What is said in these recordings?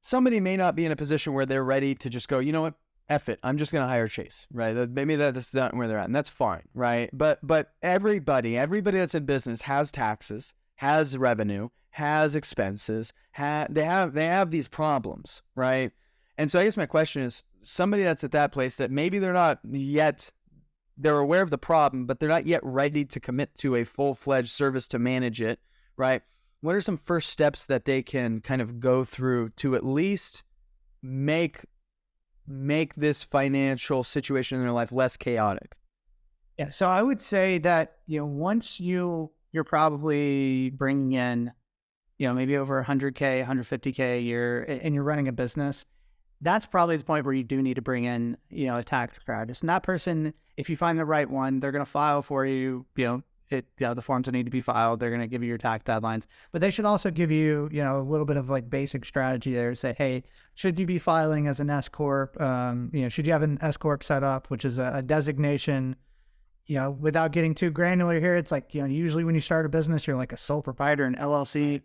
somebody may not be in a position where they're ready to just go, you know what, F it, I'm just going to hire Chayce, right? Maybe that's not where they're at, and that's fine, right? But everybody that's in business has taxes, has revenue, has expenses, they have these problems, right? And so I guess my question is, somebody that's at that place that maybe they're aware of the problem, but they're not yet ready to commit to a full-fledged service to manage it, right? What are some first steps that they can kind of go through to at least make this financial situation in their life less chaotic? Yeah. So I would say that, once you're probably bringing in, maybe over 100K, 150K a year, and you're running a business, that's probably the point where you do need to bring in, a tax strategist. And that person, if you find the right one, they're going to file for you, the forms that need to be filed. They're going to give you your tax deadlines, but they should also give you, a little bit of like basic strategy there to say, hey, should you be filing as an S Corp? Should you have an S Corp set up, which is a designation, without getting too granular here. It's like, usually when you start a business, you're like a sole proprietor, an LLC,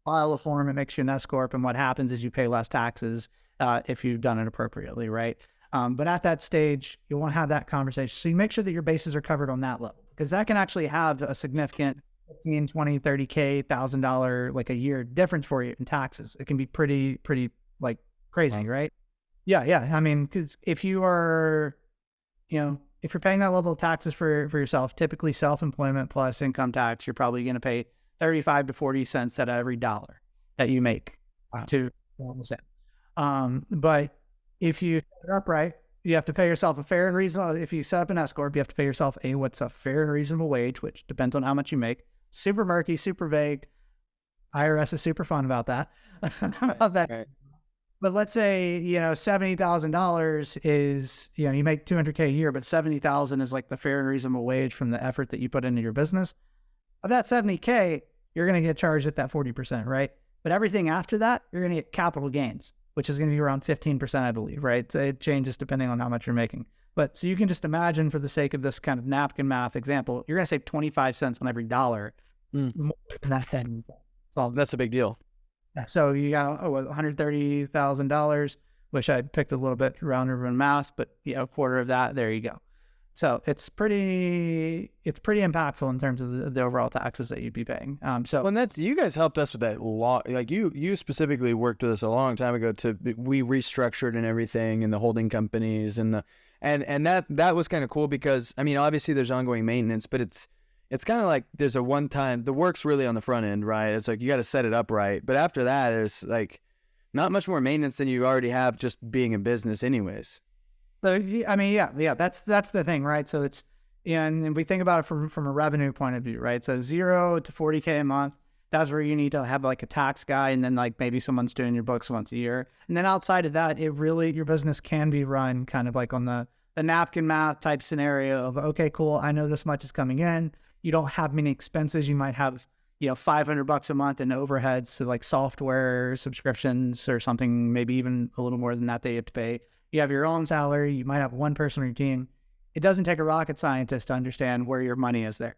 file a form, it makes you an S Corp. And what happens is you pay less taxes if you've done it appropriately, right? But at that stage, you want to have that conversation. So you make sure that your bases are covered on that level, because that can actually have a significant 15, 20, 30K, $1,000 like a year difference for you in taxes. It can be pretty like crazy, wow. Right? Yeah. I mean, because if you are, if you're paying that level of taxes for yourself, typically self-employment plus income tax, you're probably going to pay 35 to 40 cents out of every dollar that you make. Wow. To but if you set it up right, you have to pay yourself a fair and reasonable. If you set up an S Corp, you have to pay yourself what's a fair and reasonable wage, which depends on how much you make. Super murky, super vague. IRS is super fun about that. Right. But let's say, $70,000 is, you make $200K a year, but $70,000 is like the fair and reasonable wage from the effort that you put into your business. Of that $70K, you're going to get charged at that 40%, right? But everything after that, you're going to get capital gains, which is going to be around 15%, I believe, right? So it changes depending on how much you're making. But so you can just imagine, for the sake of this kind of napkin math example, you're going to save 25 cents on every dollar. More than that. So that's a big deal. Yeah. So you got $130,000, which I picked a little bit rounder in math, but a quarter of that, there you go. So it's pretty impactful in terms of the overall taxes that you'd be paying. And that's, you guys helped us with that like you specifically worked with us a long time ago we restructured and everything, and the holding companies and that was kind of cool, because I mean, obviously there's ongoing maintenance, but it's kind of like there's a one time, the work's really on the front end, right? It's like you got to set it up right, but after that there's like not much more maintenance than you already have just being in business anyways. So, I mean, yeah, that's the thing, right? So it's, and we think about it from a revenue point of view, right? So 0 to 40K a month, that's where you need to have like a tax guy, and then like maybe someone's doing your books once a year. And then outside of that, your business can be run kind of like on the napkin math type scenario of, okay, cool, I know this much is coming in. You don't have many expenses. You might have, $500 a month in overheads, so like software subscriptions or something, maybe even a little more than that you have to pay. You have your own salary. You might have one person on your team. It doesn't take a rocket scientist to understand where your money is there.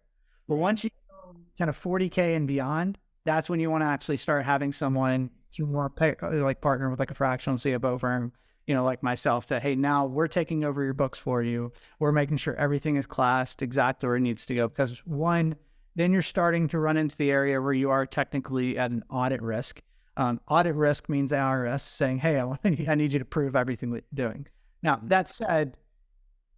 But once you go kind of 40K and beyond, that's when you want to actually start having someone you want to pay, like partner with like a fractional CFO firm, like myself, to, hey, now we're taking over your books for you. We're making sure everything is classed exactly where it needs to go. Because one, then you're starting to run into the area where you are technically at an audit risk. Audit risk means the IRS saying, hey, I need you to prove everything that you're doing. Now, that said,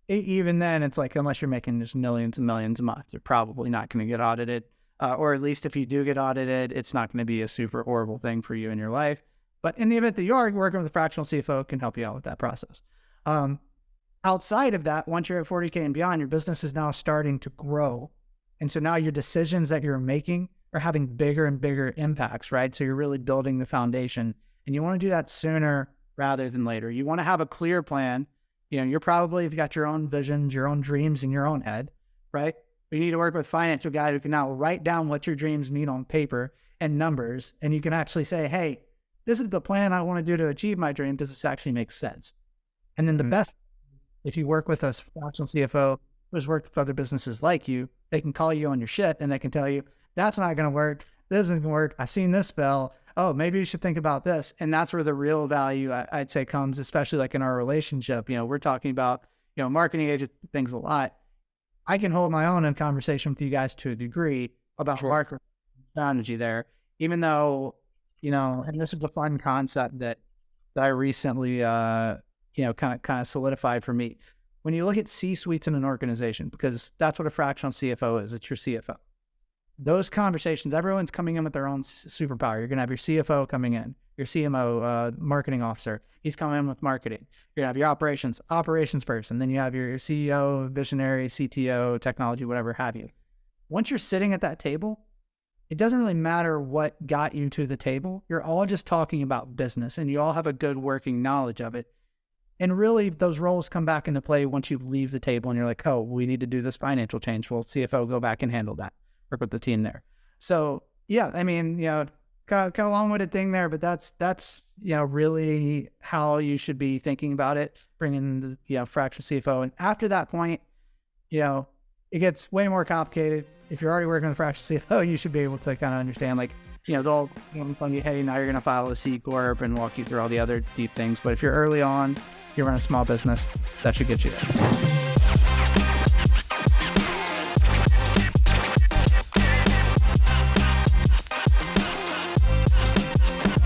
even then, it's like, unless you're making just millions and millions a month, you're probably not going to get audited. Or at least if you do get audited, it's not going to be a super horrible thing for you in your life. But in the event that you are working with a fractional CFO, can help you out with that process. Outside of that, once you're at 40K and beyond, your business is now starting to grow. And so now your decisions that you're making are having bigger and bigger impacts, right? So you're really building the foundation, and you want to do that sooner rather than later. You want to have a clear plan. You've got your own visions, your own dreams in your own head, right? You need to work with a financial guy who can now write down what your dreams mean on paper and numbers. And you can actually say, hey, this is the plan I want to do to achieve my dream. Does this actually make sense? And then the best, if you work with a fractional CFO who's worked with other businesses like you, they can call you on your shit and they can tell you, that's not going to work. This isn't going to work. I've seen this fail. oh, maybe you should think about this. And that's where the real value, I'd say, comes, especially like in our relationship. We're talking about, marketing agent things a lot. I can hold my own in conversation with you guys to a degree about marketing strategy there, even though, and this is a fun concept that I recently, kind of solidified for me. When you look at C-suites in an organization, because that's what a fractional CFO is, it's your CFO. Those conversations, everyone's coming in with their own superpower. You're going to have your CFO coming in, your CMO, marketing officer. He's coming in with marketing. You're going to have your operations person. Then you have your CEO, visionary, CTO, technology, whatever have you. Once you're sitting at that table, it doesn't really matter what got you to the table. You're all just talking about business and you all have a good working knowledge of it. And really, those roles come back into play once you leave the table and you're like, oh, we need to do this financial change. Well, CFO, go back and handle that. Work with the team there. So yeah, I mean, kind of a long-winded thing there, but that's really how you should be thinking about it, bringing the fractional CFO. And after that point, it gets way more complicated. If you're already working with a fractional CFO, you should be able to kind of understand, like, they'll tell you, hey, now you're going to file a C Corp and walk you through all the other deep things. But if you're early on, you run a small business, that should get you there.